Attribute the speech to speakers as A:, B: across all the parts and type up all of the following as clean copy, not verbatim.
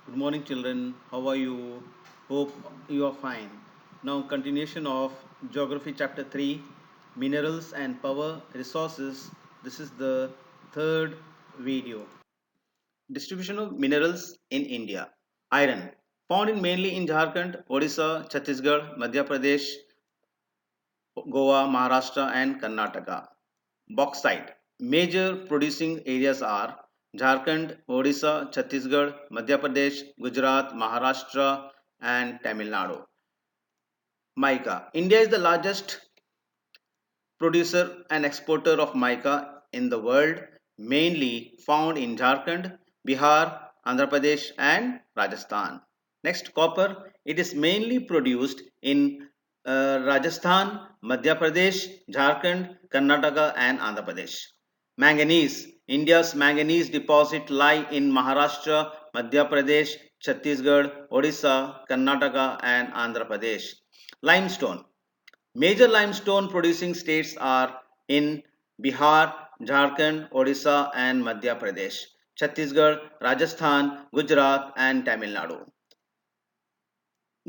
A: Good morning, children. How are you? Hope you are fine. Now, continuation of Geography Chapter 3, Minerals and Power Resources. This is the third video. Distribution of minerals in India. Iron, found in mainly in Jharkhand, Odisha, Chhattisgarh, Madhya Pradesh, Goa, Maharashtra, and Karnataka. Bauxite. Major producing areas are Jharkhand, Odisha, Chhattisgarh, Madhya Pradesh, Gujarat, Maharashtra, and Tamil Nadu. Mica. India is the largest producer and exporter of mica in the world, mainly found in Jharkhand, Bihar, Andhra Pradesh, and Rajasthan. Next, copper. It is mainly produced in Rajasthan, Madhya Pradesh, Jharkhand, Karnataka, and Andhra Pradesh. Manganese. India's manganese deposit lie in Maharashtra, Madhya Pradesh, Chhattisgarh, Odisha, Karnataka, and Andhra Pradesh. Limestone. Major limestone producing states are in Bihar, Jharkhand, Odisha, and Madhya Pradesh, Chhattisgarh, Rajasthan, Gujarat, and Tamil Nadu.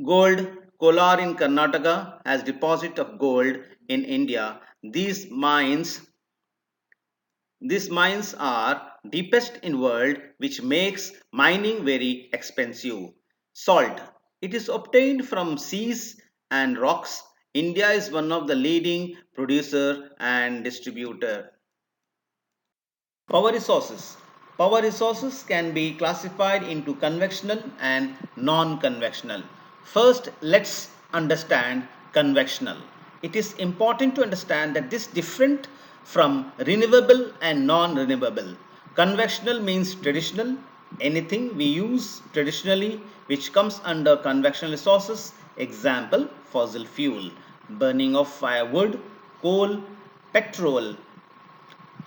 A: Gold, Kolar in Karnataka has deposit of gold in India. These mines are deepest in world, which makes mining very expensive. Salt. It is obtained from seas and rocks. India is one of the leading producer and distributor. Power resources. Power resources can be classified into conventional and non-conventional. First, let's understand conventional. It is important to understand that this is different from renewable and non-renewable. Conventional means traditional, anything we use traditionally which comes under conventional resources. Example, fossil fuel, burning of firewood, coal, petrol,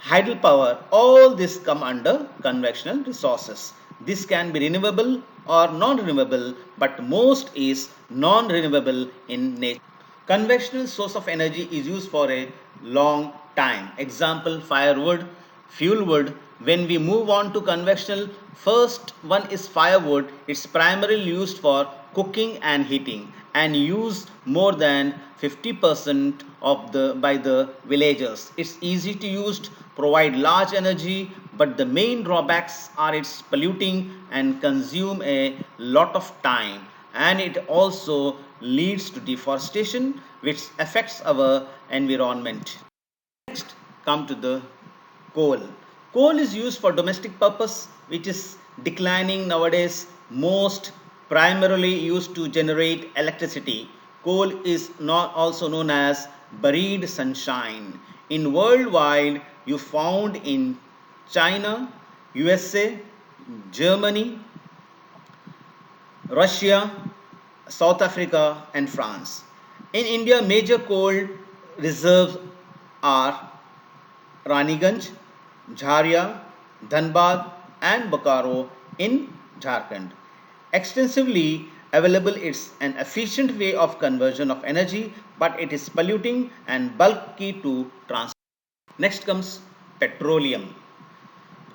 A: hydropower, all this come under conventional resources. This can be renewable or non-renewable, but most is non-renewable in nature. Conventional source of energy is used for a long time. Example, firewood, fuel wood. When we move on to conventional, first one is firewood. It's primarily used for cooking and heating and used more than 50% of the by the villagers. It's easy to use, provide large energy, but the main drawbacks are it's polluting and consume a lot of time, and it also leads to deforestation which affects our environment. Next, come to the coal. Coal is used for domestic purpose, which is declining nowadays. Most primarily used to generate electricity. Coal is not also known as buried sunshine. In worldwide, you found in China, USA, Germany, Russia, South Africa, and France. In India, major coal reserves are Raniganj, Jharia, Dhanbad, and Bokaro in Jharkhand. Extensively available, it's an efficient way of conversion of energy, but it is polluting and bulky to transport. Next comes petroleum,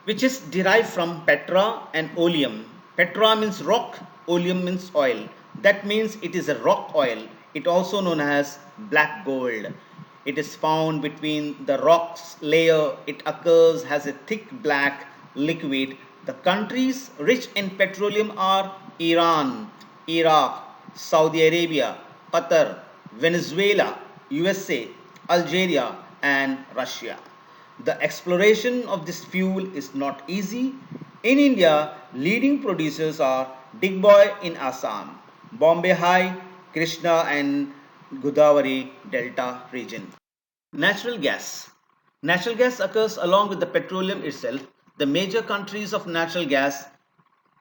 A: which is derived from petra and oleum. Petra means rock, oleum means oil. That means it is a rock oil. It also known as black gold. It is found between the rocks layer. It occurs as a thick black liquid. The countries rich in petroleum are Iran, Iraq, Saudi Arabia, Qatar, Venezuela, USA, Algeria, and Russia. The exploration of this fuel is not easy. In India, leading producers are Digboy in Assam, Bombay High, Krishna, and Godavari Delta region. Natural gas. Natural gas occurs along with the petroleum itself. The major countries of natural gas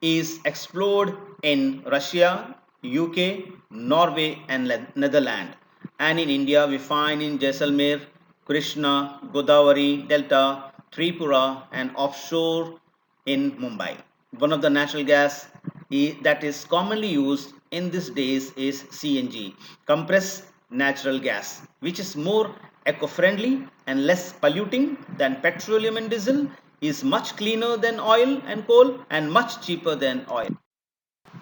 A: is explored in Russia, UK, Norway, and Netherlands. And in India, we find in Jaisalmer, Krishna, Godavari, Delta, Tripura, and offshore in Mumbai. One of the natural gas that is commonly used in these days is CNG, compressed natural gas, which is more eco-friendly and less polluting than petroleum and diesel, is much cleaner than oil and coal, and much cheaper than oil.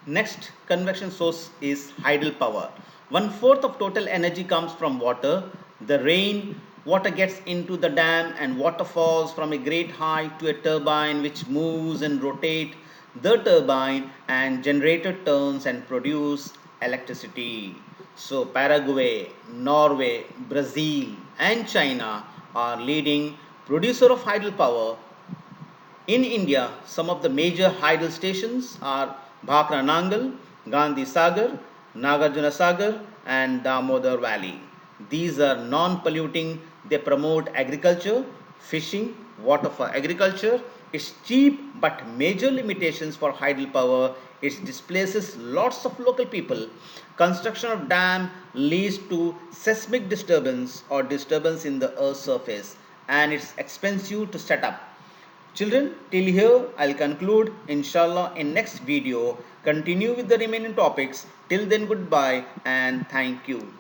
A: Next convection source is hydel power. One fourth of total energy comes from water. The rain water gets into the dam and water falls from a great height to a turbine which moves and rotates the turbine, and generator turns and produce electricity. So Paraguay, Norway, Brazil and China are leading producer of hydel power. In India, some of the major hydel stations are Bhakra Nangal, Gandhi Sagar, Nagarjuna Sagar, and Damodar Valley. These are non polluting, they promote agriculture, fishing, water for agriculture. It's cheap, but major limitations for hydel power. It displaces lots of local people. Construction of dam leads to seismic disturbance or disturbance in the earth's surface, and it's expensive to set up. Children, till here I'll conclude. Inshallah, in next video, continue with the remaining topics. Till then, goodbye and thank you.